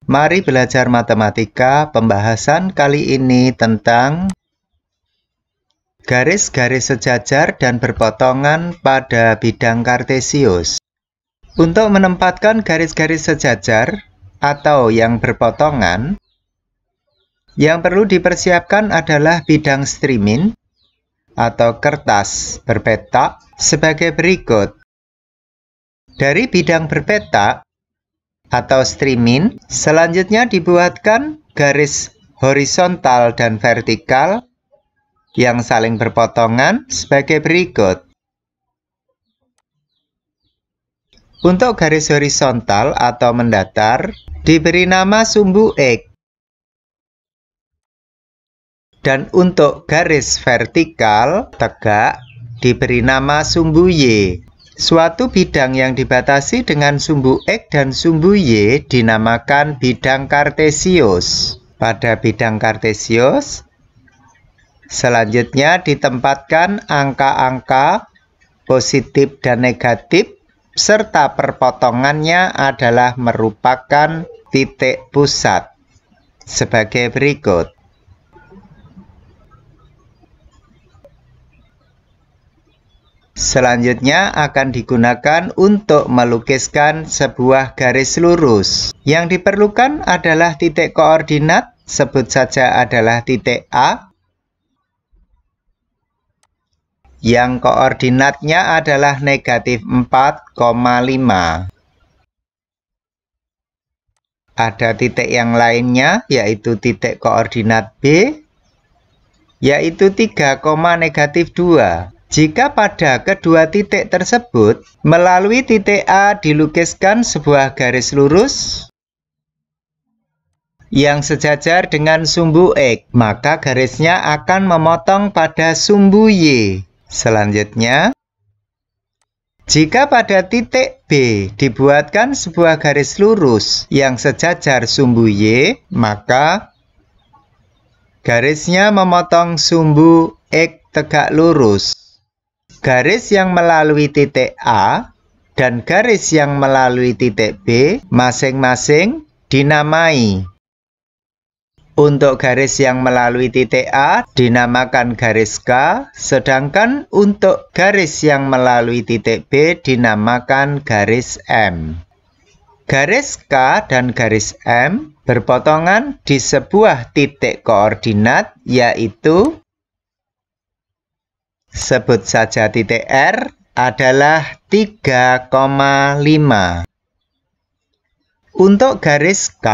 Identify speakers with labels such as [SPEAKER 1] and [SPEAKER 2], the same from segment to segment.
[SPEAKER 1] Mari belajar matematika. Pembahasan kali ini tentang garis-garis sejajar dan berpotongan pada bidang kartesius. Untuk menempatkan garis-garis sejajar atau yang berpotongan, yang perlu dipersiapkan adalah bidang streaming atau kertas berpetak sebagai berikut. Dari bidang berpetak atau streaming, selanjutnya dibuatkan garis horizontal dan vertikal yang saling berpotongan sebagai berikut. Untuk garis horizontal atau mendatar diberi nama sumbu X. Dan untuk garis vertikal tegak diberi nama sumbu Y. Suatu bidang yang dibatasi dengan sumbu X dan sumbu Y dinamakan bidang kartesius. Pada bidang kartesius, selanjutnya ditempatkan angka-angka positif dan negatif, serta perpotongannya adalah merupakan titik pusat sebagai berikut. Selanjutnya akan digunakan untuk melukiskan sebuah garis lurus. Yang diperlukan adalah titik koordinat, sebut saja adalah titik A, yang koordinatnya adalah negatif 4,5. Ada titik yang lainnya, yaitu titik koordinat B, yaitu 3, negatif 2. Jika pada kedua titik tersebut, melalui titik A dilukiskan sebuah garis lurus yang sejajar dengan sumbu X, maka garisnya akan memotong pada sumbu Y. Selanjutnya, jika pada titik B dibuatkan sebuah garis lurus yang sejajar sumbu Y, maka garisnya memotong sumbu X tegak lurus. Garis yang melalui titik A dan garis yang melalui titik B masing-masing dinamai. Untuk garis yang melalui titik A dinamakan garis K, sedangkan untuk garis yang melalui titik B dinamakan garis M. Garis K dan garis M berpotongan di sebuah titik koordinat, yaitu sebut saja titik R adalah 3,5. Untuk garis K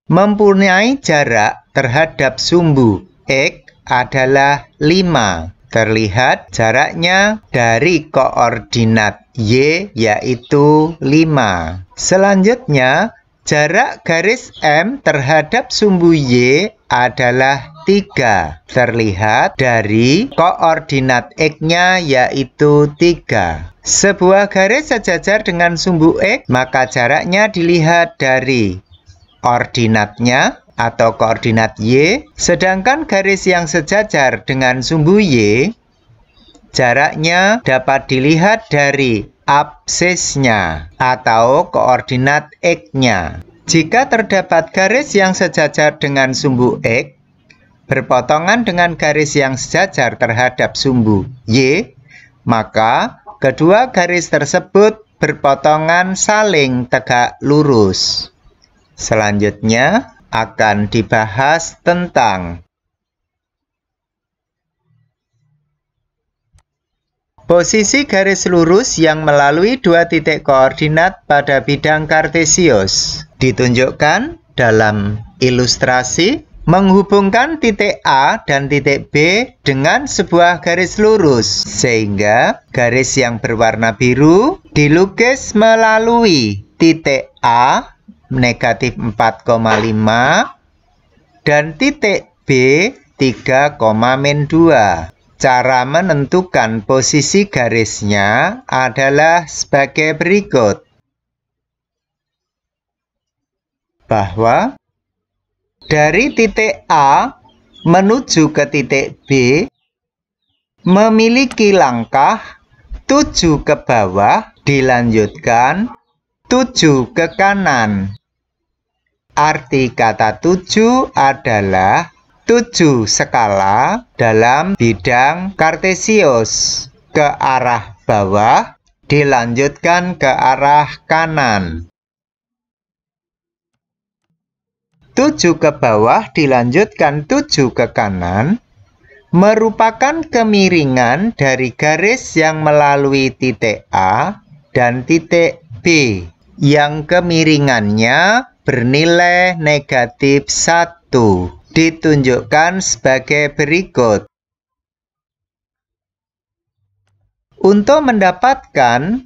[SPEAKER 1] mempunyai jarak terhadap sumbu X adalah 5. Terlihat jaraknya dari koordinat Y yaitu 5. Selanjutnya, jarak garis M terhadap sumbu Y adalah 3. Terlihat dari koordinat X-nya yaitu 3. Sebuah garis sejajar dengan sumbu X, maka jaraknya dilihat dari ordinatnya atau koordinat Y, sedangkan garis yang sejajar dengan sumbu Y, jaraknya dapat dilihat dari absisnya atau koordinat X-nya. Jika terdapat garis yang sejajar dengan sumbu X berpotongan dengan garis yang sejajar terhadap sumbu Y, maka kedua garis tersebut berpotongan saling tegak lurus. Selanjutnya akan dibahas tentang posisi garis lurus yang melalui dua titik koordinat pada bidang kartesius. Ditunjukkan dalam ilustrasi, menghubungkan titik A dan titik B dengan sebuah garis lurus, sehingga garis yang berwarna biru dilukis melalui titik A negatif 4,5 dan titik B 3,-2. Cara menentukan posisi garisnya adalah sebagai berikut. Bahwa dari titik A menuju ke titik B memiliki langkah 7 ke bawah, dilanjutkan 7 ke kanan. Arti kata 7 adalah 7 skala dalam bidang kartesius. Ke arah bawah dilanjutkan ke arah kanan. 7 ke bawah dilanjutkan 7 ke kanan merupakan kemiringan dari garis yang melalui titik A dan titik B yang kemiringannya bernilai negatif 1. Ditunjukkan sebagai berikut. Untuk mendapatkan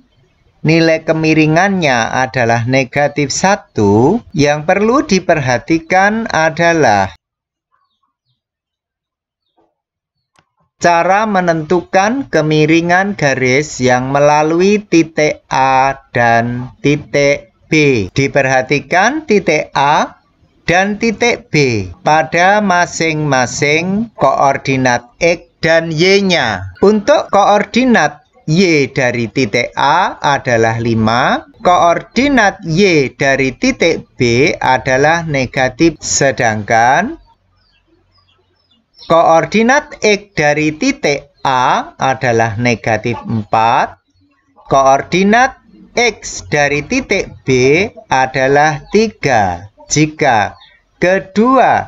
[SPEAKER 1] nilai kemiringannya adalah negatif 1, yang perlu diperhatikan adalah cara menentukan kemiringan garis yang melalui titik A dan titik B. Diperhatikan titik A dan titik B pada masing-masing koordinat X dan Y-nya. Untuk koordinat Y dari titik A adalah 5, koordinat Y dari titik B adalah negatif, sedangkan koordinat X dari titik A adalah negatif 4, koordinat X dari titik B adalah 3. Jika kedua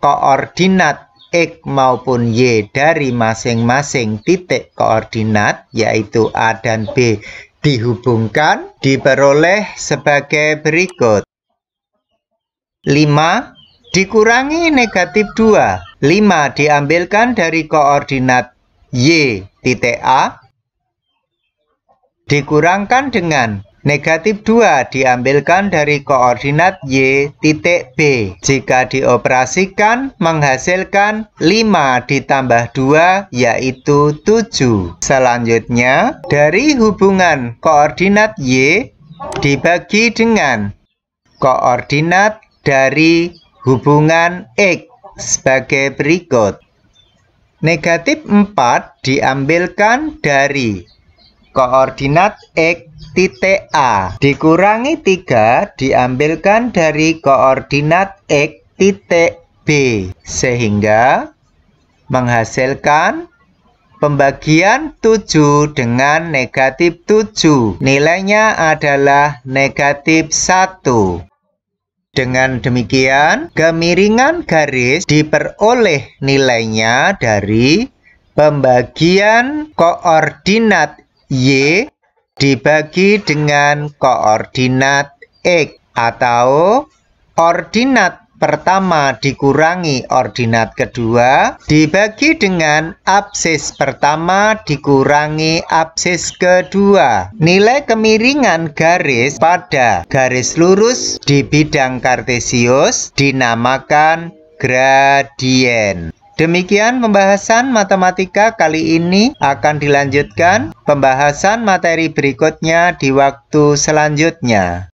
[SPEAKER 1] koordinat X maupun Y dari masing-masing titik koordinat, yaitu A dan B, dihubungkan, diperoleh sebagai berikut. 5 dikurangi negatif 2. 5 diambilkan dari koordinat Y titik A, dikurangkan dengan negatif 2 diambilkan dari koordinat Y titik B. Jika dioperasikan menghasilkan 5 ditambah 2 yaitu 7. Selanjutnya dari hubungan koordinat Y dibagi dengan koordinat dari hubungan X sebagai berikut. Negatif 4 diambilkan dari koordinat X titik A, dikurangi 3 diambilkan dari koordinat X titik B, sehingga menghasilkan pembagian 7 dengan negatif 7. Nilainya adalah negatif 1. Dengan demikian, kemiringan garis diperoleh nilainya dari pembagian koordinat Y dibagi dengan koordinat X, atau ordinat pertama dikurangi ordinat kedua dibagi dengan absis pertama dikurangi absis kedua. Nilai kemiringan garis pada garis lurus di bidang kartesius dinamakan gradien. Demikian pembahasan matematika kali ini. Akan dilanjutkan pembahasan materi berikutnya di waktu selanjutnya.